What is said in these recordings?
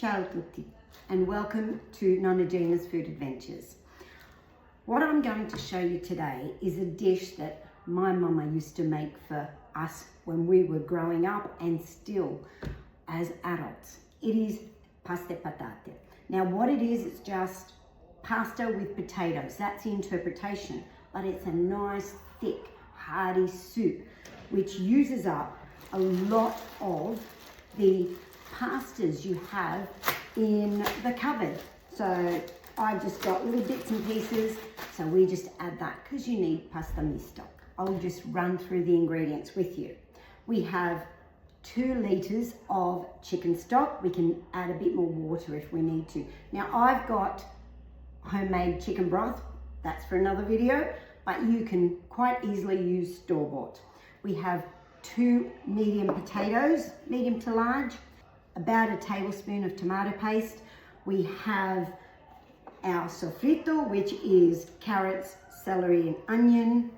Ciao tutti and welcome to Nonna Gina's Food Adventures. What I'm going to show you today is a dish that my mama used to make for us when we were growing up and still as adults. It is patate. Now what it is, it's just pasta with potatoes. That's the interpretation, but it's a nice thick hearty soup which uses up a lot of the pastas you have in the cupboard. So I've just got little bits and pieces, so we just add that because you need pasta misto. I'll just run through the ingredients with you. We have 2 liters of chicken stock. We can add a bit more water if we need to. Now I've got homemade chicken broth, that's for another video, but you can quite easily use store-bought. We have 2 medium potatoes, medium to large, about a tablespoon of tomato paste. We have our sofrito, which is carrots, celery and onion,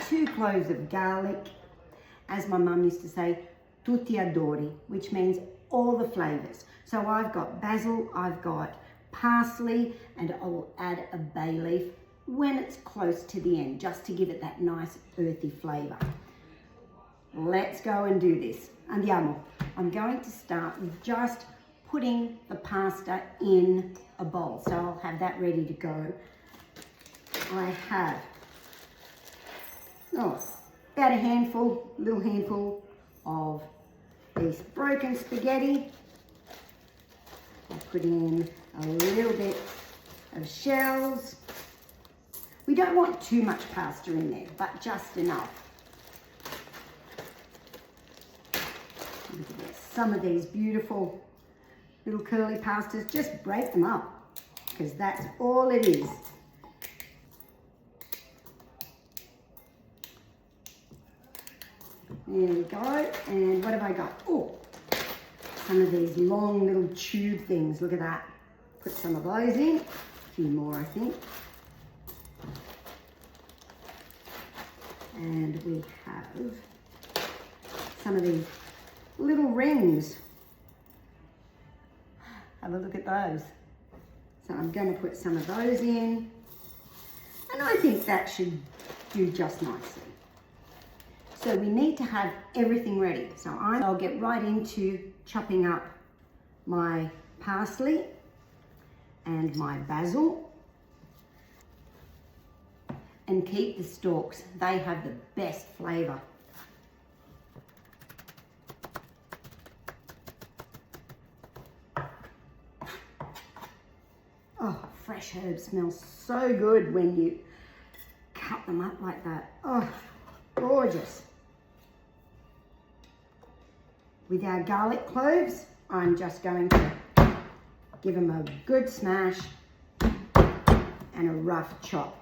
2 cloves of garlic, as my mum used to say, tutti adori, which means all the flavors. So I've got basil, I've got parsley, and I'll add a bay leaf when it's close to the end, just to give it that nice earthy flavor. Let's go and do this. Andiamo. I'm going to start with just putting the pasta in a bowl. So I'll have that ready to go. I have about a little handful of these broken spaghetti. I'll put in a little bit of shells. We don't want too much pasta in there, but just enough. Look at this. Some of these beautiful little curly pastas, just break them up because that's all it is. There we go. And what have I got? Oh, some of these long little tube things. Look at that. Put some of those in. A few more, I think. And we have some of these little rings. Have a look at those. So I'm going to put some of those in. And I think that should do just nicely. So we need to have everything ready. So I'll get right into chopping up my parsley and my basil. And keep the stalks. They have the best flavor. Oh, fresh herbs smell so good when you cut them up like that. Oh, gorgeous. With our garlic cloves, I'm just going to give them a good smash and a rough chop.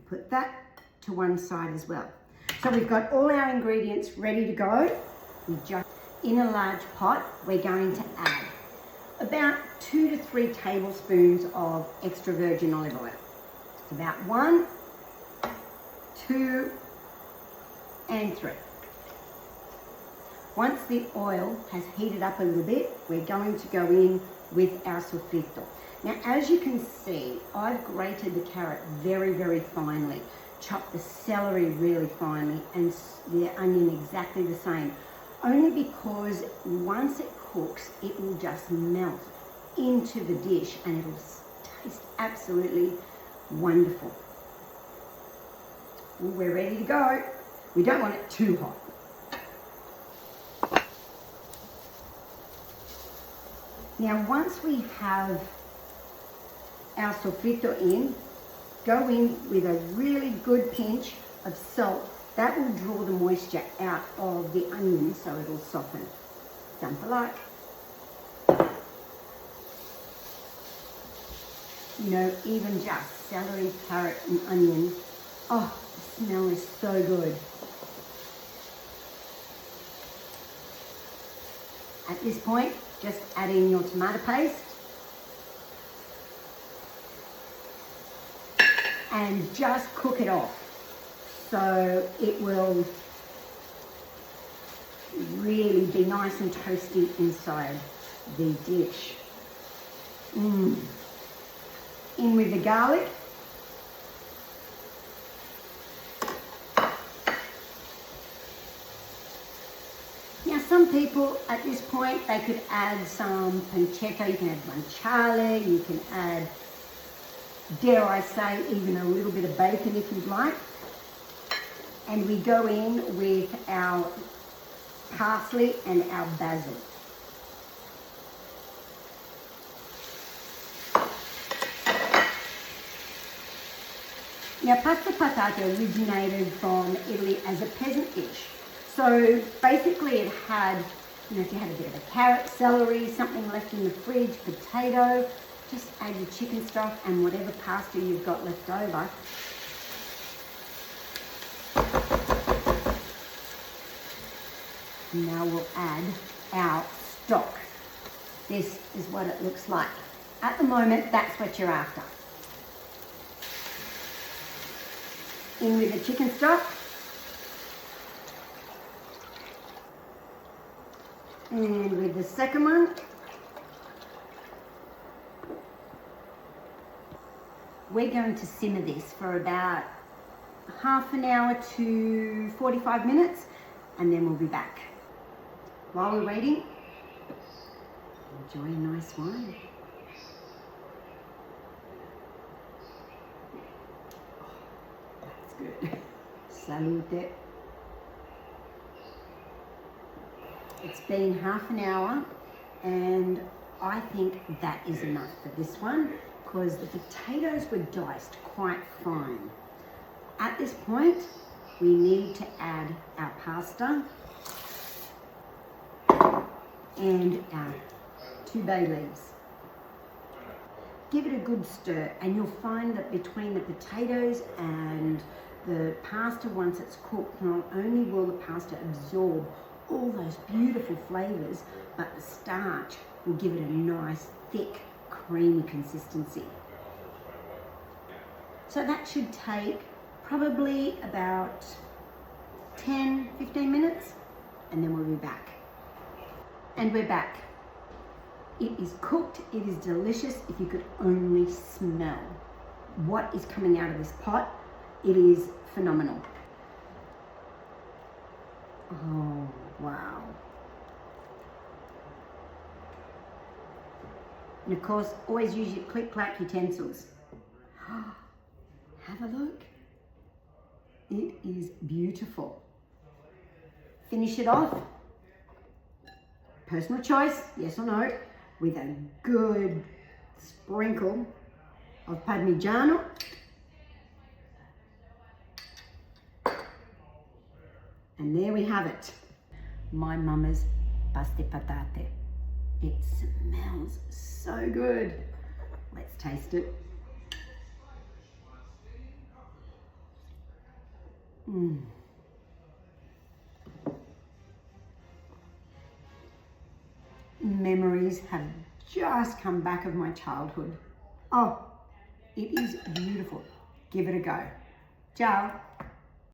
Put that to one side as well. So we've got all our ingredients ready to go. Just in a large pot, we're going to add about 2 to 3 tablespoons of extra virgin olive oil. It's about 1, 2, and 3. Once the oil has heated up a little bit, we're going to go in with our sofrito. Now, as you can see, I've grated the carrot very, very finely, chopped the celery really finely, and the onion exactly the same, only because once it cooks, it will just melt into the dish and it'll taste absolutely wonderful. Well, we're ready to go. We don't want it too hot. Now, once we have our sofrito in, go in with a really good pinch of salt. That will draw the moisture out of the onion so it'll soften. Done for like. You know, even just celery, carrot and onion. Oh, the smell is so good. At this point, just add in your tomato paste. and just cook it off. So it will really be nice and toasty inside the dish. In with the garlic. Now some people at this point, they could add some pancetta, you can add guanciale, you can add, dare I say, even a little bit of bacon if you'd like. And we go in with our parsley and our basil. Now, pasta patate originated from Italy as a peasant dish. So basically it had, if you had a bit of a carrot, celery, something left in the fridge, potato, just add your chicken stock and whatever pasta you've got left over. Now we'll add our stock. This is what it looks like. At the moment, that's what you're after. In with the chicken stock. And with the second one, we're going to simmer this for about half an hour to 45 minutes, and then we'll be back. While we're waiting, enjoy a nice wine. That's good. Salute. It's been half an hour, and I think that is enough for this one because the potatoes were diced quite fine. At this point, we need to add our pasta and our 2 bay leaves. Give it a good stir, and you'll find that between the potatoes and the pasta, once it's cooked, not only will the pasta absorb all those beautiful flavors, but the starch will give it a nice, thick, creamy consistency. So that should take probably about 10-15 minutes, and then we'll be back. And we're back. It is cooked, it is delicious. If you could only smell what is coming out of this pot, it is phenomenal. Oh, wow. And of course, always use your click-clack utensils. Have a look. It is beautiful. Finish it off. Personal choice, yes or no, with a good sprinkle of Parmigiano. And there we have it. My mama's patate. It smells so good. Let's taste it. Memories have just come back of my childhood. Oh, it is beautiful. Give it a go. Ciao.